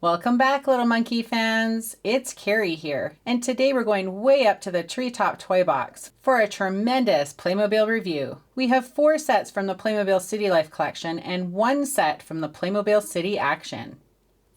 Welcome back, little monkey fans. It's Carrie here, and today we're going way up to the Treetop Toy Box for a tremendous Playmobil review. We have 4 sets from the Playmobil City Life collection and 1 set from the Playmobil City Action.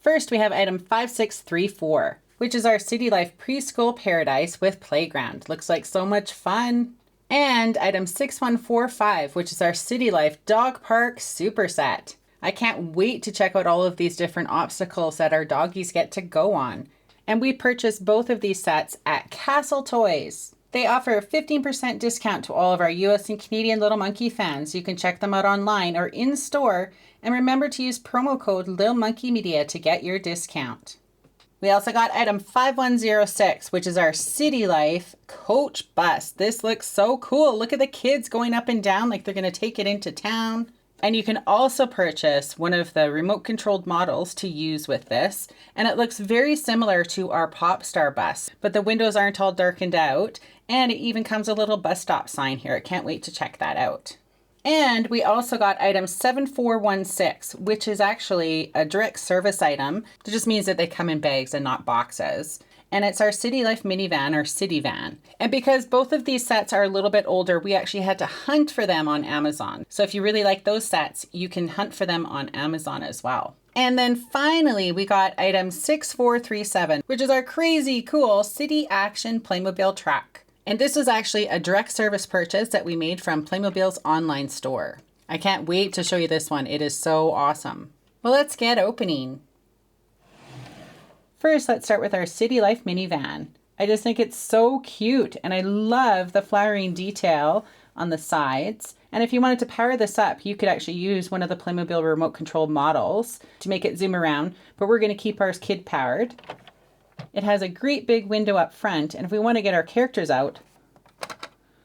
First, we have item 5634, which is our City Life Preschool Paradise with Playground. Looks like so much fun. And item 6145, which is our City Life Dog Park Superset. I can't wait to check out all of these different obstacles that our doggies get to go on. And we purchased both of these sets at Castle Toys. They offer a 15% discount to all of our US and Canadian Little Monkey fans. You can check them out online or in store. And remember to use promo code LittleMonkeyMedia to get your discount. We also got item 5106, which is our City Life Coach Bus. This looks so cool. Look at the kids going up and down like they're going to take it into town. And you can also purchase one of the remote controlled models to use with this. And it looks very similar to our Popstar bus, but the windows aren't all darkened out. And it even comes with a little bus stop sign here. I can't wait to check that out. And we also got item 7416, which is actually a direct service item. It just means that they come in bags and not boxes. And it's our City Life Minivan or City Van. And because both of these sets are a little bit older, we actually had to hunt for them on Amazon. So if you really like those sets, you can hunt for them on Amazon as well. And then finally, we got item 6437, which is our crazy cool City Action Playmobil truck. And this was actually a direct service purchase that we made from Playmobil's online store. I can't wait to show you this one. It is so awesome. Well, let's get opening. First, let's start with our City Life Minivan. I just think it's so cute, and I love the flowering detail on the sides. And if you wanted to power this up, you could actually use one of the Playmobil remote control models to make it zoom around, but we're going to keep ours kid powered. It has a great big window up front, and if we want to get our characters out,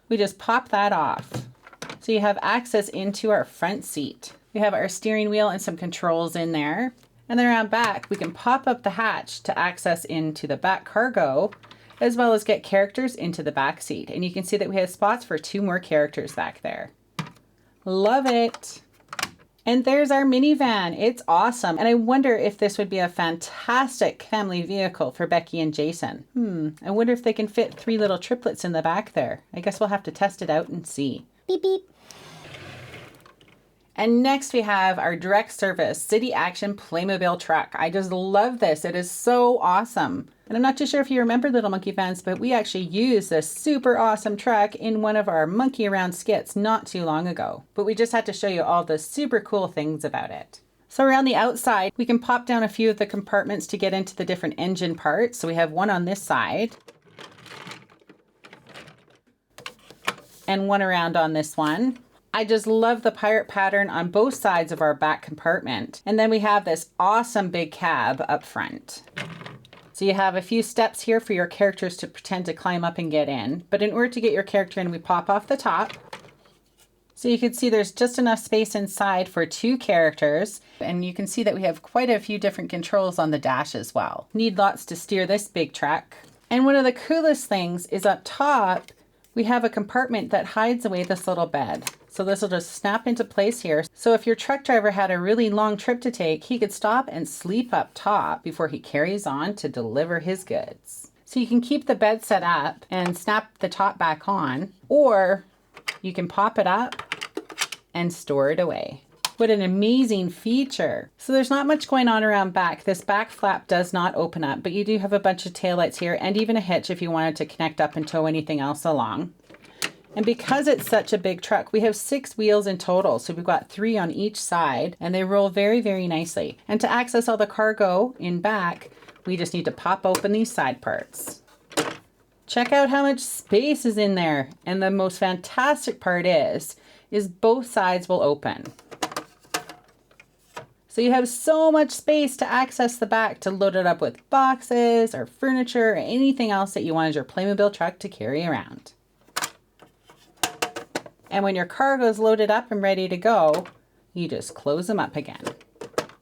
we just pop that off. So you have access into our front seat. We have our steering wheel and some controls in there. And then around back, we can pop up the hatch to access into the back cargo, as well as get characters into the back seat. And you can see that we have spots for 2 more characters back there. Love it. And there's our minivan. It's awesome. And I wonder if this would be a fantastic family vehicle for Becky and Jason. I wonder if they can fit 3 little triplets in the back there. I guess we'll have to test it out and see. Beep, beep. And next we have our direct service City Action Playmobil truck. I just love this. It is so awesome. And I'm not too sure if you remember, Little Monkey fans, but we actually used this super awesome truck in one of our Monkey Around skits not too long ago. But we just had to show you all the super cool things about it. So around the outside, we can pop down a few of the compartments to get into the different engine parts. So we have one on this side. And one around on this one. I just love the pirate pattern on both sides of our back compartment. And then we have this awesome big cab up front. So you have a few steps here for your characters to pretend to climb up and get in. But in order to get your character in, we pop off the top. So you can see there's just enough space inside for 2 characters. And you can see that we have quite a few different controls on the dash as well. Need lots to steer this big truck. And one of the coolest things is up top, we have a compartment that hides away this little bed. So this will just snap into place here. So if your truck driver had a really long trip to take, he could stop and sleep up top before he carries on to deliver his goods. So you can keep the bed set up and snap the top back on, or you can pop it up and store it away. What an amazing feature. So there's not much going on around back. This back flap does not open up, but you do have a bunch of taillights here and even a hitch if you wanted to connect up and tow anything else along. And because it's such a big truck, we have 6 wheels in total. So we've got 3 on each side and they roll very, very nicely. And to access all the cargo in back, we just need to pop open these side parts. Check out how much space is in there. And the most fantastic part is both sides will open. So you have so much space to access the back to load it up with boxes or furniture or anything else that you wanted your Playmobil truck to carry around. And when your cargo is loaded up and ready to go, you just close them up again.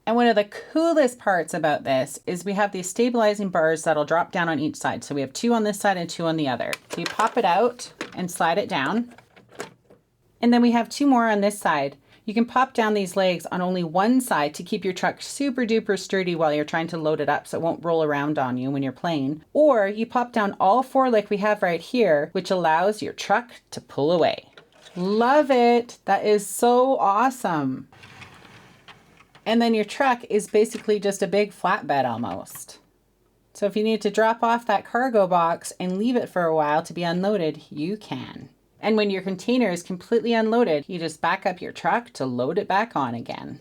And one of the coolest parts about this is we have these stabilizing bars that'll drop down on each side. So we have 2 on this side and 2 on the other. So you pop it out and slide it down. And then we have 2 more on this side. You can pop down these legs on only one side to keep your truck super duper sturdy while you're trying to load it up so it won't roll around on you when you're playing. Or you pop down all four like we have right here, which allows your truck to pull away. Love it! That is so awesome. And then your truck is basically just a big flatbed almost. So if you need to drop off that cargo box and leave it for a while to be unloaded, you can. And when your container is completely unloaded, you just back up your truck to load it back on again.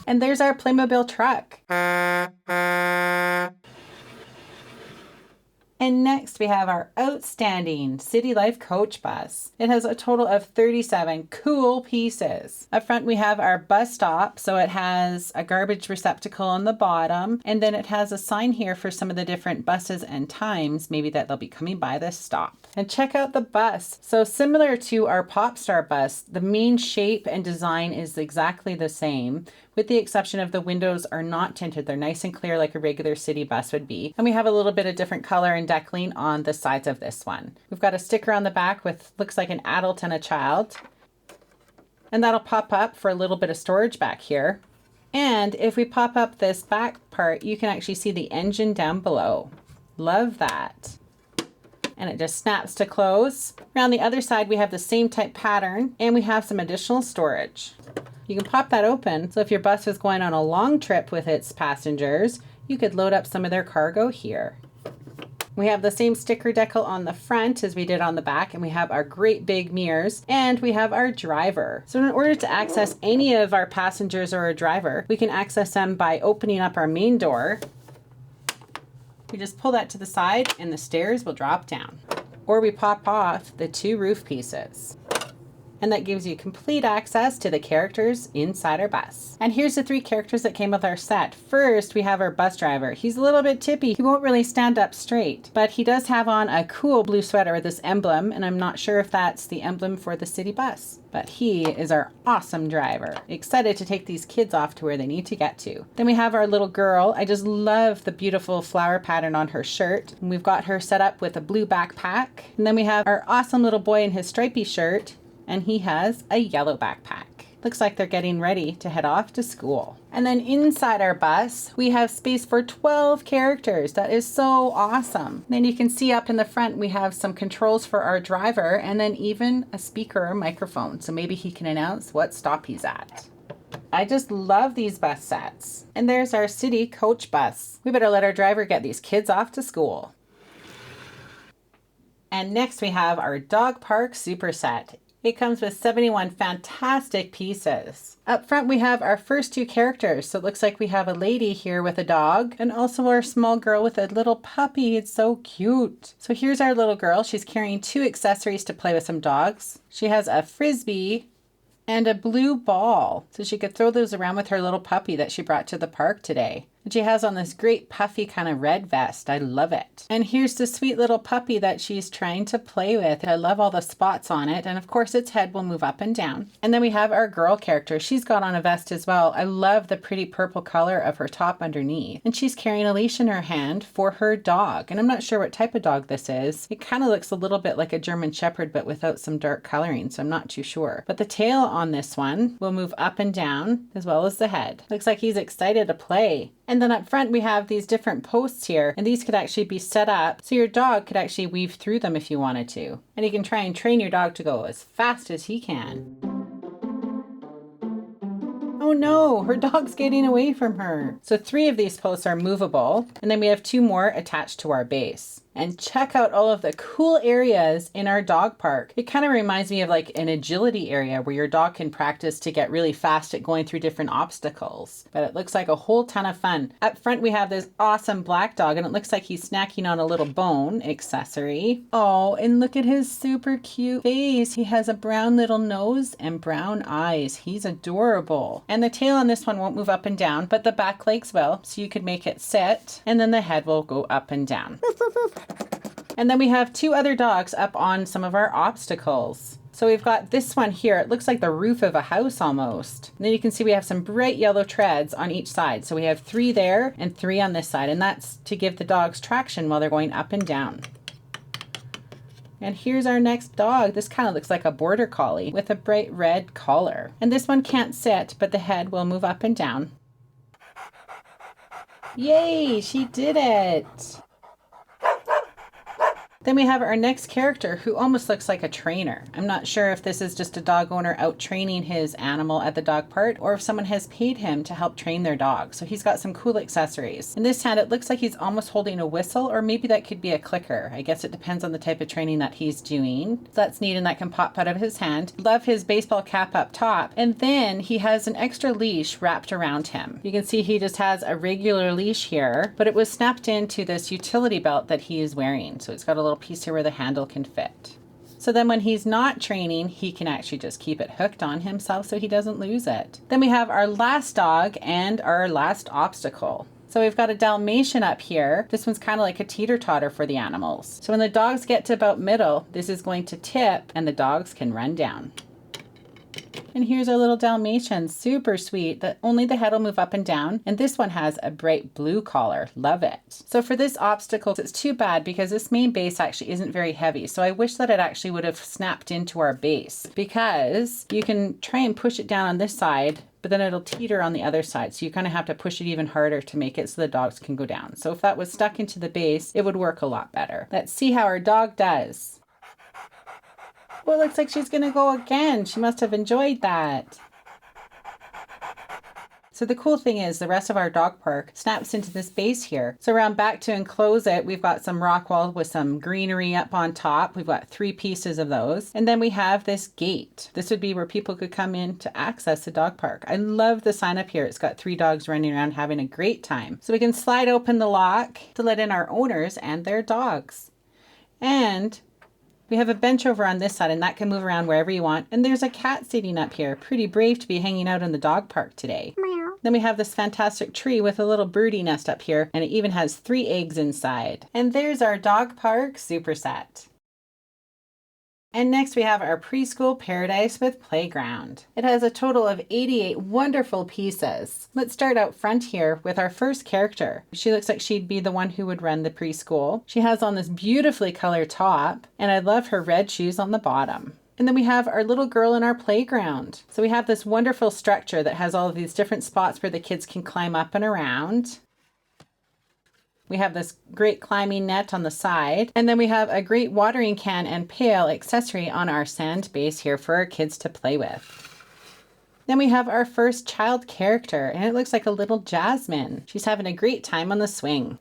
And there's our Playmobil truck. And next we have our outstanding City Life coach bus. It has a total of 37 cool pieces. Up front we have our bus stop, so it has a garbage receptacle on the bottom, and then it has a sign here for some of the different buses and times, maybe that they'll be coming by this stop. And check out the bus. So similar to our Popstar bus, the main shape and design is exactly the same, with the exception of the windows are not tinted. They're nice and clear like a regular city bus would be. And we have a little bit of different color and deckling on the sides of this one. We've got a sticker on the back with looks like an adult and a child. And that'll pop up for a little bit of storage back here. And if we pop up this back part, you can actually see the engine down below. Love that. And it just snaps to close. Around the other side, we have the same type pattern and we have some additional storage. You can pop that open, so if your bus is going on a long trip with its passengers, you could load up some of their cargo here. We have the same sticker decal on the front as we did on the back, and we have our great big mirrors, and we have our driver. So in order to access any of our passengers or a driver, we can access them by opening up our main door. We just pull that to the side and the stairs will drop down. Or we pop off the two roof pieces. And that gives you complete access to the characters inside our bus. And here's the three characters that came with our set. First, we have our bus driver. He's a little bit tippy. He won't really stand up straight, but he does have on a cool blue sweater with this emblem, and I'm not sure if that's the emblem for the city bus. But he is our awesome driver. Excited to take these kids off to where they need to get to. Then we have our little girl. I just love the beautiful flower pattern on her shirt. And we've got her set up with a blue backpack. And then we have our awesome little boy in his stripy shirt. And he has a yellow backpack. Looks like they're getting ready to head off to school. And then inside our bus, we have space for 12 characters. That is so awesome. Then you can see up in the front, we have some controls for our driver and then even a speaker or microphone. So maybe he can announce what stop he's at. I just love these bus sets. And there's our city coach bus. We better let our driver get these kids off to school. And next we have our dog park Superset. It comes with 71 fantastic pieces. Up front, we have our first two characters. So it looks like we have a lady here with a dog and also our small girl with a little puppy. It's so cute. So here's our little girl. She's carrying two accessories to play with some dogs. She has a frisbee and a blue ball. So she could throw those around with her little puppy that she brought to the park today. And she has on this great puffy kind of red vest. I love it. And here's the sweet little puppy that she's trying to play with. I love all the spots on it. And of course its head will move up and down. And then we have our girl character. She's got on a vest as well. I love the pretty purple color of her top underneath. And she's carrying a leash in her hand for her dog. And I'm not sure what type of dog this is. It kind of looks a little bit like a German Shepherd, but without some dark coloring. So I'm not too sure. But the tail on this one will move up and down as well as the head. Looks like he's excited to play. And then up front, we have these different posts here, and these could actually be set up so your dog could actually weave through them if you wanted to. And you can try and train your dog to go as fast as he can. Oh no, her dog's getting away from her. So 3 of these posts are movable, and then we have 2 more attached to our base. And check out all of the cool areas in our dog park. It kind of reminds me of like an agility area where your dog can practice to get really fast at going through different obstacles. But it looks like a whole ton of fun. Up front, we have this awesome black dog, and it looks like he's snacking on a little bone accessory. Oh, and look at his super cute face. He has a brown little nose and brown eyes. He's adorable. And the tail on this one won't move up and down, but the back legs will. So you could make it sit, and then the head will go up and down. And then we have 2 other dogs up on some of our obstacles. So we've got this one here. It looks like the roof of a house almost. And then you can see we have some bright yellow treads on each side. So we have 3 there and 3 on this side. And that's to give the dogs traction while they're going up and down. And here's our next dog. This kind of looks like a border collie with a bright red collar. And this one can't sit, but the head will move up and down. Yay, she did it! Then we have our next character who almost looks like a trainer. I'm not sure if this is just a dog owner out training his animal at the dog park or if someone has paid him to help train their dog. So he's got some cool accessories. In this hand, it looks like he's almost holding a whistle, or maybe that could be a clicker. I guess it depends on the type of training that he's doing. So that's neat, and that can pop out of his hand. Love his baseball cap up top. And then he has an extra leash wrapped around him. You can see he just has a regular leash here, but it was snapped into this utility belt that he is wearing. So it's got a little piece here where the handle can fit. So then when he's not training, he can actually just keep it hooked on himself so he doesn't lose it. Then we have our last dog and our last obstacle. So we've got a Dalmatian up here. This one's kind of like a teeter-totter for the animals. So when the dogs get to about middle, this is going to tip and the dogs can run down. And here's our little Dalmatian, super sweet, that only the head will move up and down. And this one has a bright blue collar, love it. So for this obstacle, it's too bad because this main base actually isn't very heavy. So I wish that it actually would have snapped into our base, because you can try and push it down on this side, but then it'll teeter on the other side. So you kind of have to push it even harder to make it so the dogs can go down. So if that was stuck into the base, it would work a lot better. Let's see how our dog does. Well, it looks like she's gonna go again. She must have enjoyed that. So the cool thing is the rest of our dog park snaps into this base here. So around back to enclose it, we've got some rock wall with some greenery up on top. We've got 3 pieces of those. And then we have this gate. This would be where people could come in to access the dog park. I love the sign up here. It's got 3 dogs running around having a great time. So we can slide open the lock to let in our owners and their dogs. And we have a bench over on this side, and that can move around wherever you want. And there's a cat sitting up here. Pretty brave to be hanging out in the dog park today. Meow. Then we have this fantastic tree with a little birdie nest up here, and it even has 3 eggs inside. And there's our dog park superset. And next we have our preschool paradise with playground. It has a total of 88 wonderful pieces. Let's start out front here with our first character. She looks like she'd be the one who would run the preschool. She has on this beautifully colored top, and I love her red shoes on the bottom. And then we have our little girl in our playground. So we have this wonderful structure that has all of these different spots where the kids can climb up and around. We have this great climbing net on the side. And then we have a great watering can and pail accessory on our sand base here for our kids to play with. Then we have our first child character, and it looks like a little Jasmine. She's having a great time on the swing.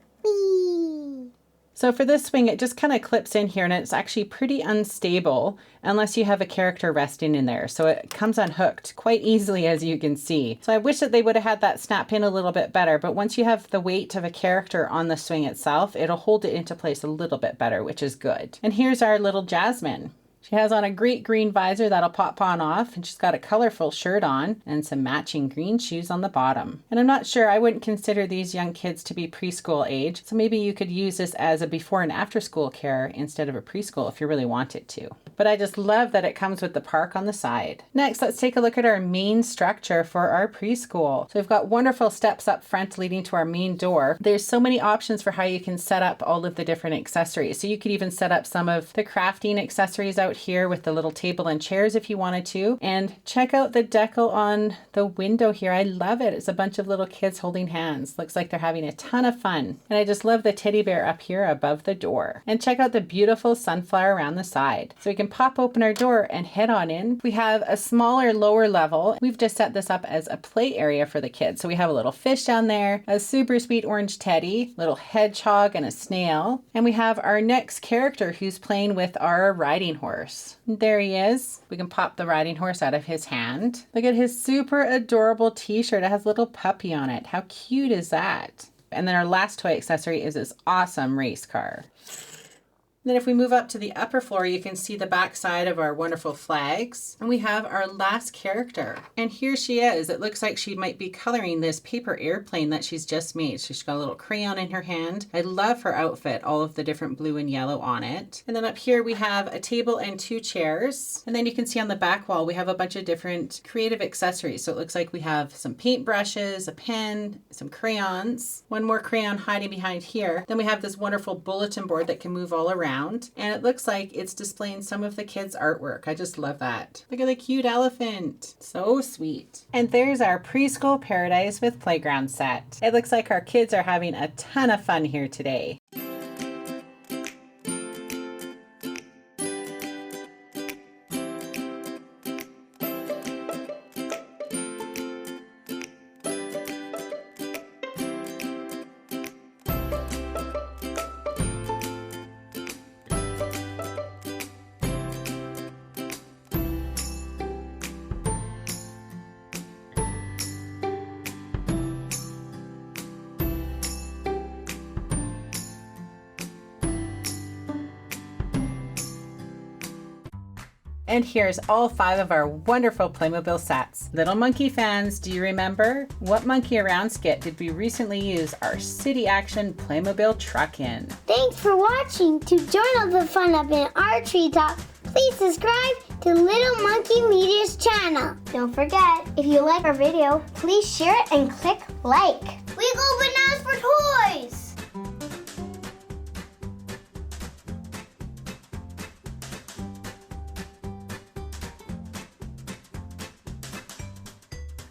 So for this swing, it just kind of clips in here, and it's actually pretty unstable unless you have a character resting in there. So it comes unhooked quite easily, as you can see. So I wish that they would have had that snap in a little bit better, but once you have the weight of a character on the swing itself, it'll hold it into place a little bit better, which is good. And here's our little Jasmine. She has on a great green visor that'll pop on off, and she's got a colorful shirt on and some matching green shoes on the bottom. And I'm not sure, I wouldn't consider these young kids to be preschool age, so maybe you could use this as a before and after school care instead of a preschool if you really wanted to. But I just love that it comes with the park on the side. Next, let's take a look at our main structure for our preschool. So we've got wonderful steps up front leading to our main door. There's so many options for how you can set up all of the different accessories. So you could even set up some of the crafting accessories out here with the little table and chairs if you wanted to. And check out the decal on the window here. I love it. It's a bunch of little kids holding hands. Looks like they're having a ton of fun. And I just love the teddy bear up here above the door. And check out the beautiful sunflower around the side. So we can pop open our door and head on in. We have a smaller lower level. We've just set this up as a play area for the kids. So we have a little fish down there, a super sweet orange teddy, little hedgehog, and a snail. And we have our next character who's playing with our riding horse. There he is. We can pop the riding horse out of his hand. Look at his super adorable t-shirt. It has a little puppy on it. How cute is that? And then our last toy accessory is this awesome race car. Then if we move up to the upper floor, you can see the back side of our wonderful flags. And we have our last character. And here she is. It looks like she might be coloring this paper airplane that she's just made. So she's got a little crayon in her hand. I love her outfit, all of the different blue and yellow on it. And then up here we have a table and 2 chairs. And then you can see on the back wall, we have a bunch of different creative accessories. So it looks like we have some paint brushes, a pen, some crayons, one more crayon hiding behind here. Then we have this wonderful bulletin board that can move all around. around, and it looks like it's displaying some of the kids' artwork. I just love that. Look at the cute elephant. So sweet. And there's our Preschool Paradise with Playground set. It looks like our kids are having a ton of fun here today. And here's all 5 of our wonderful Playmobil sets. Little monkey fans, do you remember? What monkey around skit did we recently use our City Action Playmobil truck in? Thanks for watching. To join all the fun up in our treetop, please subscribe to Little Monkey Media's channel. Don't forget, if you like our video, please share it and click like. We go banana!